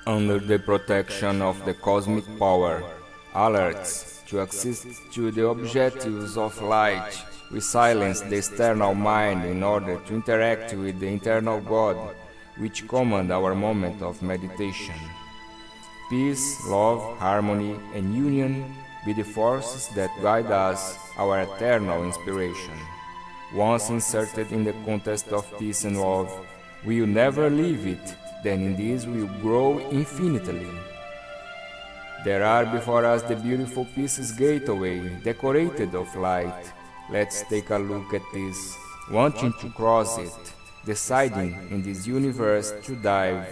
under the protection of the cosmic power, alerts to access to the objectives of light. We silence the external mind in order to interact with the internal God, which command our moment of meditation. Peace, love, harmony, and union be the forces that guide us, our eternal inspiration. Once inserted in the context of peace and love, we will never leave it, then in this we will grow infinitely. There are before us the beautiful Peace's gateway, decorated of light. Let's take a look at this, wanting to cross it, deciding in this universe to dive,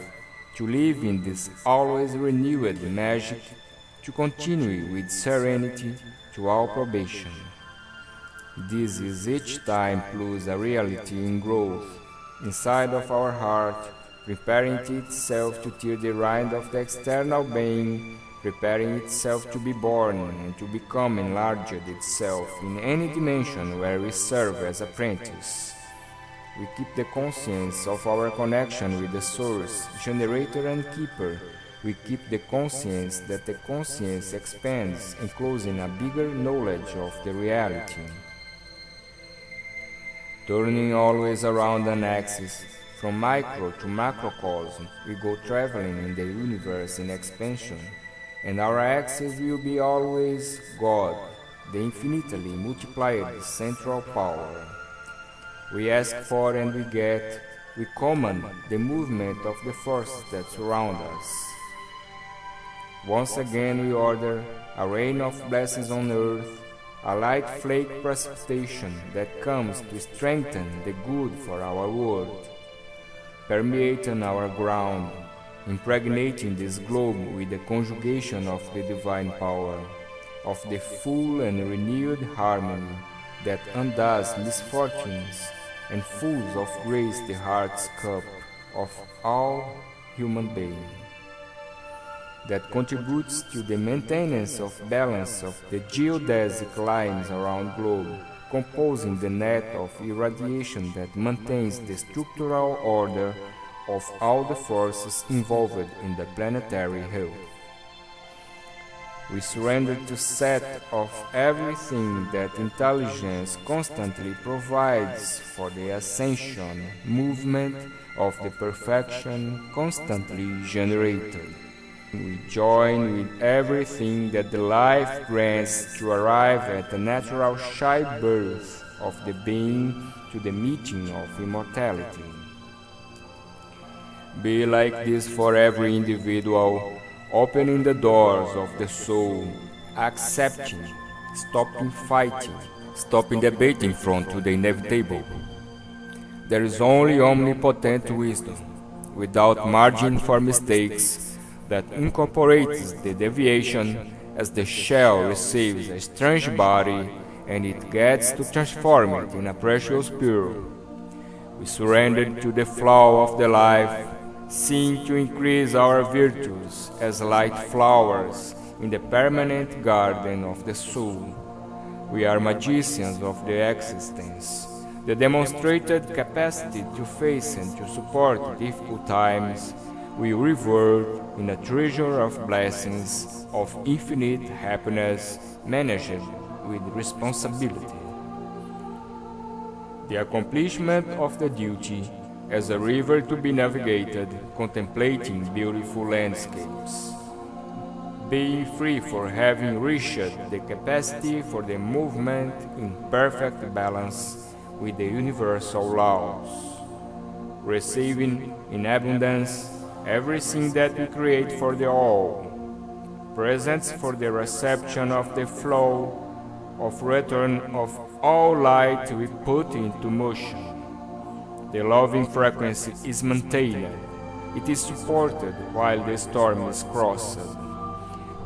to live in this always renewed magic, to continue with serenity to all probation. This is each time plus a reality in growth, inside of our heart, preparing itself to tear the rind of the external being, preparing itself to be born and to become enlarged itself in any dimension where we serve as apprentice. We keep the conscience of our connection with the Source, Generator and Keeper. We keep the conscience that the conscience expands, enclosing a bigger knowledge of the reality. Turning always around an axis, from micro to macrocosm, we go traveling in the universe in expansion, and our axis will be always God, the infinitely multiplied central power. We ask for and we get, we command the movement of the forces that surround us. Once again we order a rain of blessings on earth, a light flake precipitation that comes to strengthen the good for our world, permeating our ground, impregnating this globe with the conjugation of the divine power, of the full and renewed harmony that undoes misfortunes and fills of grace the heart's cup of all human beings, that contributes to the maintenance of balance of the geodesic lines around globe, composing the net of irradiation that maintains the structural order of all the forces involved in the planetary health. We surrender to set of everything that intelligence constantly provides for the ascension, movement of the perfection constantly generated. We join with everything that the life grants to arrive at the natural childbirth of the being to the meeting of immortality. Be like this for every individual, opening the doors of the soul, accepting, stopping fighting, stopping debating front to the inevitable. There is only omnipotent wisdom, without margin for mistakes, that incorporates the deviation as the shell receives a strange body and it gets to transform it in a precious pearl. We surrender to the flow of the life, seeking to increase our virtues as light flowers in the permanent garden of the soul. We are magicians of the existence, the demonstrated capacity to face and to support difficult times. We revert in a treasure of blessings, of infinite happiness, managed with responsibility. The accomplishment of the duty as a river to be navigated, contemplating beautiful landscapes. Being free for having reached the capacity for the movement in perfect balance with the universal laws. Receiving in abundance everything that we create for the all, presents for the reception of the flow of return of all light we put into motion. The loving frequency is maintained, it is supported while the storm is crossed.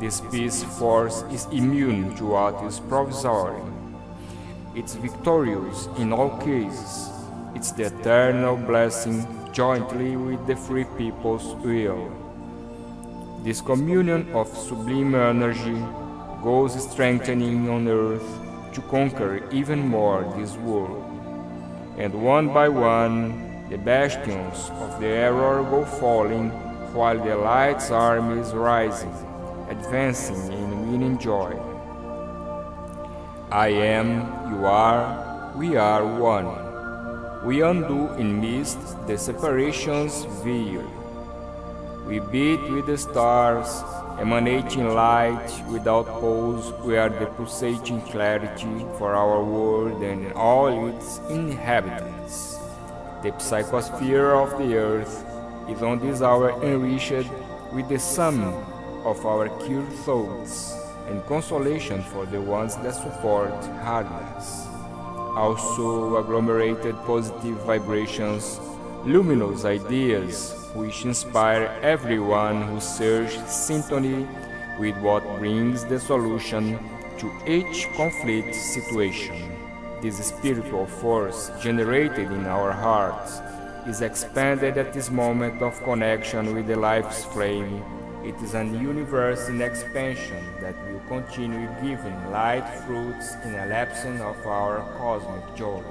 This peace force is immune to what is provisory. It's victorious in all cases. It's the eternal blessing jointly with the free people's will. This communion of sublime energy goes strengthening on earth to conquer even more this world. And one by one, the bastions of the error go falling, while the light's army is rising, advancing in winning joy. I am, you are, we are one. We undo in mist the separation's veil. We beat with the stars, emanating light without pause. We are the pulsating clarity for our world and all its inhabitants. The psychosphere of the earth is on this hour enriched with the sum of our pure thoughts and consolation for the ones that support hardness. Also agglomerated positive vibrations, luminous ideas which inspire everyone who searches syntony with what brings the solution to each conflict situation. This spiritual force generated in our hearts is expanded at this moment of connection with the life's flame. It is an universe in expansion that will continue giving light fruits in a lapse of our cosmic joy.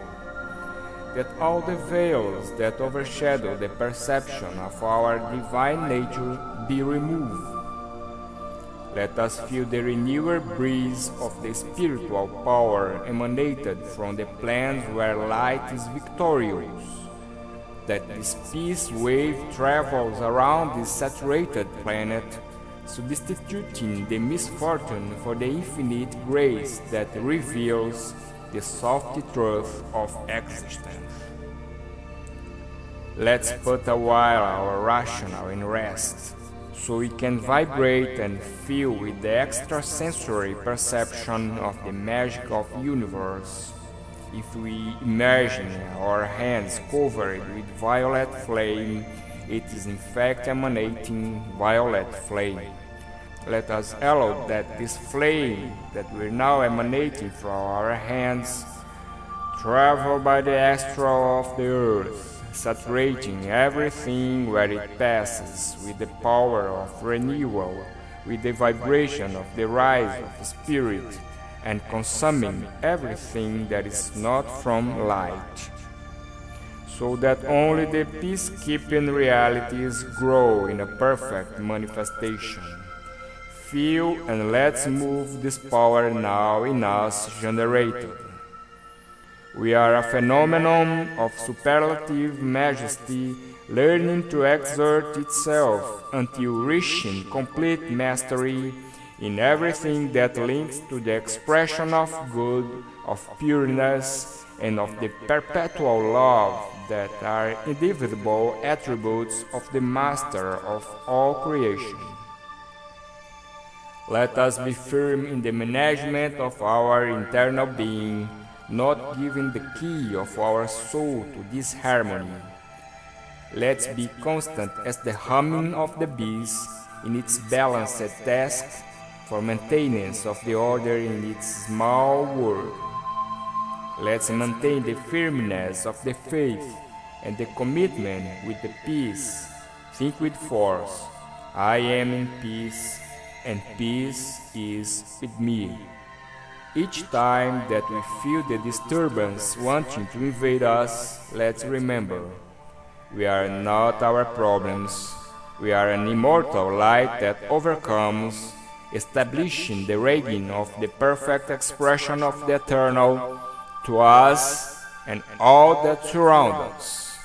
That all the veils that overshadow the perception of our divine nature be removed. Let us feel the renewed breeze of the spiritual power emanated from the planes where light is victorious. That this peace wave travels around this saturated planet, substituting the misfortune for the infinite grace that reveals the soft truth of existence. Let's put a while our rational in rest, so we can vibrate and feel with the extrasensory perception of the magic of the universe. If we imagine our hands covered with violet flame, it is in fact emanating violet flame. Let us allow that this flame that we're now emanating from our hands travel by the astral of the earth, saturating everything where it passes with the power of renewal, with the vibration of the rise of the spirit, and consuming everything that is not from light, so that only the peacekeeping realities grow in a perfect manifestation. Feel and let's move this power now in us generated. We are a phenomenon of superlative majesty, learning to exert itself until reaching complete mastery in everything that links to the expression of good, of pureness, and of the perpetual love that are indivisible attributes of the Master of all creation. Let us be firm in the management of our internal being, not giving the key of our soul to disharmony. Let's be constant as the humming of the bees in its balanced task for maintenance of the order in its small world. Let's maintain the firmness of the faith and the commitment with the peace. Think with force. I am in peace, and peace is with me. Each time that we feel the disturbance wanting to invade us, let's remember, we are not our problems. We are an immortal light that overcomes, establishing the reign of the perfect expression of the eternal to us and all that surround us.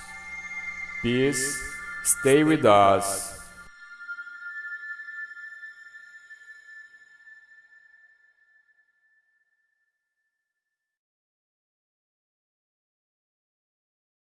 Peace, stay with us.